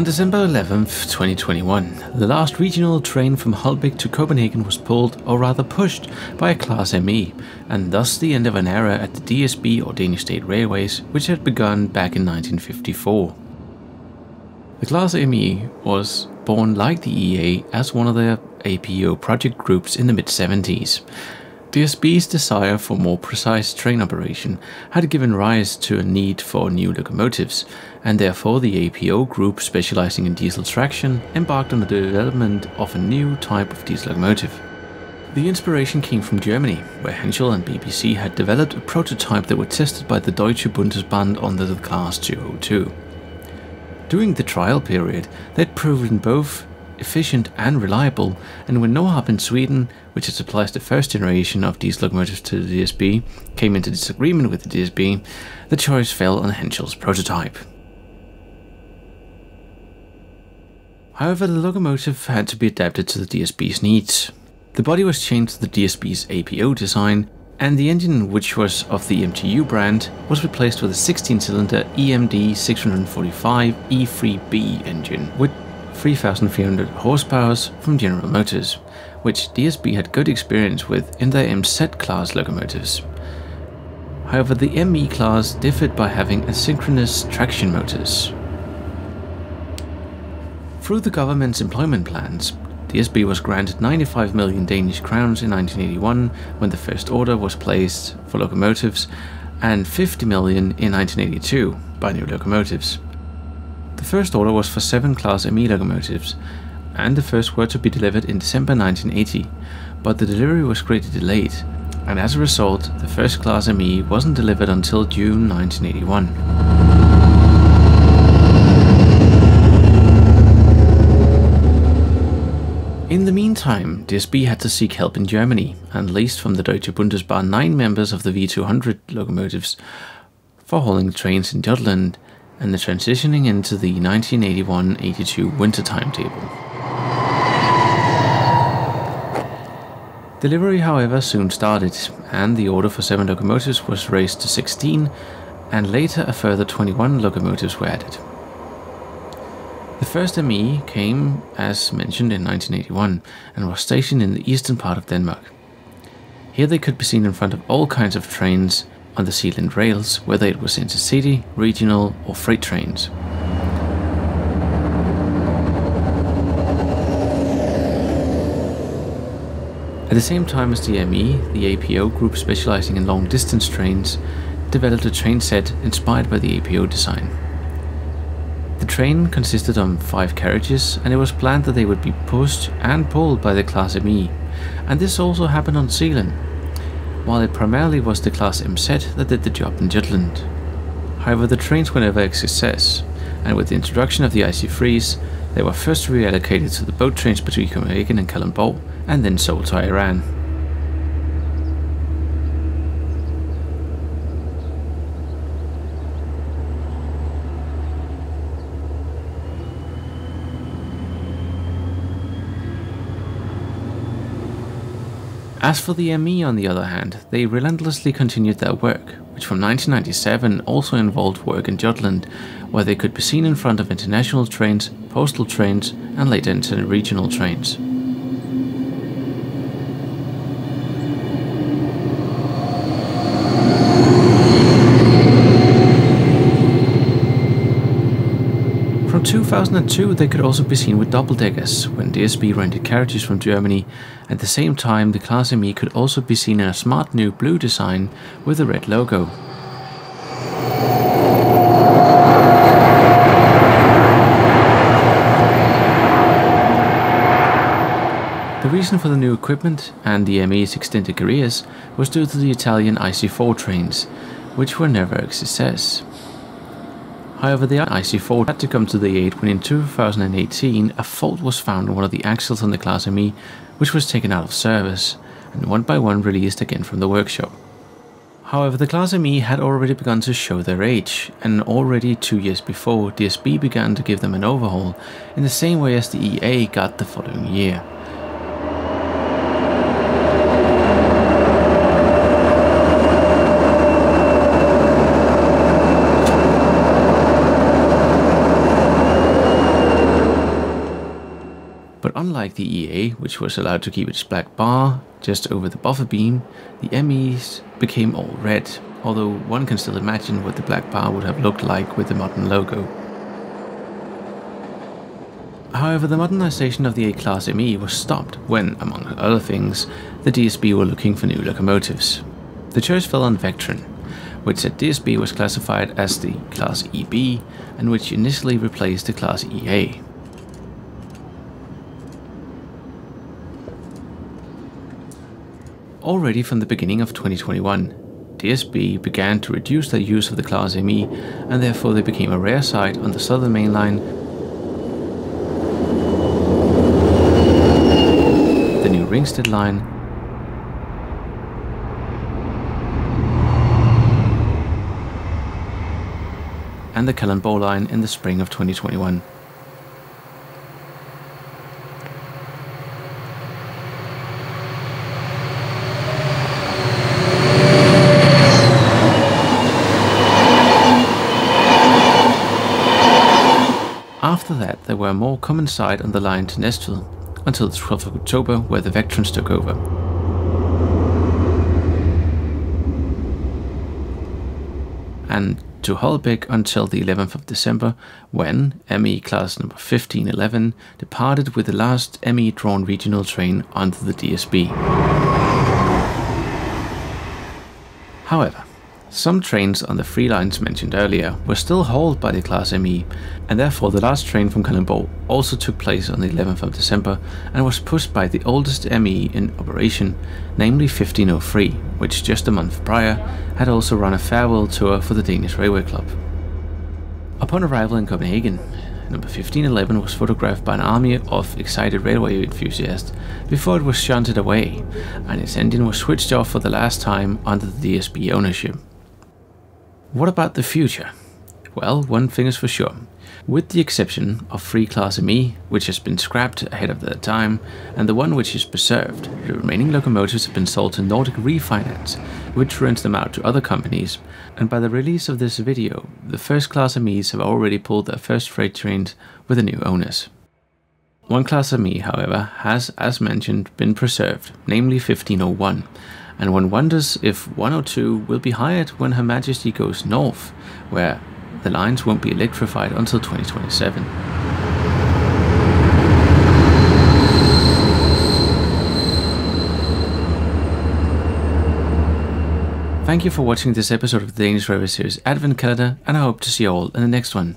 December 11th, 2021, the last regional train from Holbæk to Copenhagen was pulled, or rather pushed, by a Class ME, and thus the end of an era at the DSB or Danish State Railways, which had begun back in 1954. The Class ME was born like the EA as one of the APO project groups in the mid-70s. DSB's desire for more precise train operation had given rise to a need for new locomotives, and therefore the APO group specializing in diesel traction embarked on the development of a new type of diesel locomotive. The inspiration came from Germany, where Henschel and BBC had developed a prototype that were tested by the Deutsche Bundesbahn under the Class 202. During the trial period, they had proven both efficient and reliable, and when NOHAB in Sweden, which had supplies the first generation of diesel locomotives to the DSB, came into disagreement with the DSB, the choice fell on Henschel's prototype. However, the locomotive had to be adapted to the DSB's needs. The body was changed to the DSB's APO design, and the engine, which was of the MTU brand, was replaced with a 16-cylinder EMD 645 E3B engine with 3,300 horsepower from General Motors, which DSB had good experience with in their MZ class locomotives. However, the ME class differed by having asynchronous traction motors. Through the government's employment plans, DSB was granted 95 million Danish crowns in 1981 when the first order was placed for locomotives, and 50 million in 1982 by new locomotives. The first order was for 7 Class ME locomotives, and the first were to be delivered in December 1980, but the delivery was greatly delayed, and as a result, the first Class ME wasn't delivered until June 1981. In the meantime, DSB had to seek help in Germany, and leased from the Deutsche Bundesbahn 9 members of the V200 locomotives for hauling trains in Jutland and the transitioning into the 1981-82 winter timetable. Delivery, however, soon started, and the order for 7 locomotives was raised to 16, and later a further 21 locomotives were added. The first ME came, as mentioned, in 1981 and was stationed in the eastern part of Denmark. Here they could be seen in front of all kinds of trains on the Zealand rails, whether it was intercity, regional or freight trains. At the same time as the ME, the APO group specializing in long distance trains developed a train set inspired by the APO design. The train consisted of 5 carriages, and it was planned that they would be pushed and pulled by the Class ME, and this also happened on Zealand, while it primarily was the Class MZ that did the job in Jutland. However, the trains were never a success, and with the introduction of the IC3s, they were first reallocated to the boat trains between Copenhagen and Kalundborg, and then sold to Iran. As for the ME, on the other hand, they relentlessly continued their work, which from 1997 also involved work in Jutland, where they could be seen in front of international trains, postal trains, and later inter-regional trains. From 2002 they could also be seen with double-deckers, when DSB rented carriages from Germany. At the same time, the Class ME could also be seen in a smart new blue design with a red logo. The reason for the new equipment and the ME's extended careers was due to the Italian IC4 trains, which were never a success. However, the IC4 had to come to the aid when in 2018 a fault was found on one of the axles on the Class ME, which was taken out of service and one by one released again from the workshop. However, the Class ME had already begun to show their age, and already 2 years before, DSB began to give them an overhaul in the same way as the EA got the following year. unlike the EA, which was allowed to keep its black bar just over the buffer beam, the MEs became all red, although one can still imagine what the black bar would have looked like with the modern logo. However, the modernization of the A-Class ME was stopped when, among other things, the DSB were looking for new locomotives. The choice fell on Vectron, which at DSB was classified as the Class EB and which initially replaced the Class EA. Already from the beginning of 2021, DSB began to reduce their use of the Class ME, and therefore they became a rare sight on the Southern Main Line, the new Ringsted line, and the Kalundborg line in the spring of 2021. After that, there were more common sight on the line to Nestville, until the 12th of October, where the Vectrons took over. And to Holbæk until the 11th of December, when ME class number 1511 departed with the last ME drawn regional train onto the DSB. However, some trains on the three lines mentioned earlier were still hauled by the Class ME, and therefore the last train from Kalundborg also took place on the 11th of December and was pushed by the oldest ME in operation, namely 1503, which just a month prior had also run a farewell tour for the Danish Railway Club. Upon arrival in Copenhagen, number 1511 was photographed by an army of excited railway enthusiasts before it was shunted away, and its engine was switched off for the last time under the DSB ownership. What about the future? Well, one thing is for sure. With the exception of 3 Class ME, which has been scrapped ahead of their time, and the one which is preserved, the remaining locomotives have been sold to Nordic Refinance, which rents them out to other companies, and by the release of this video, the first Class MEs have already pulled their first freight trains with the new owners. One Class ME, however, has, as mentioned, been preserved, namely 1501, and one wonders if 102 will be hired when Her Majesty goes north, where the lines won't be electrified until 2027. Thank you for watching this episode of the Danish Railway Series Advent Calendar, and I hope to see you all in the next one.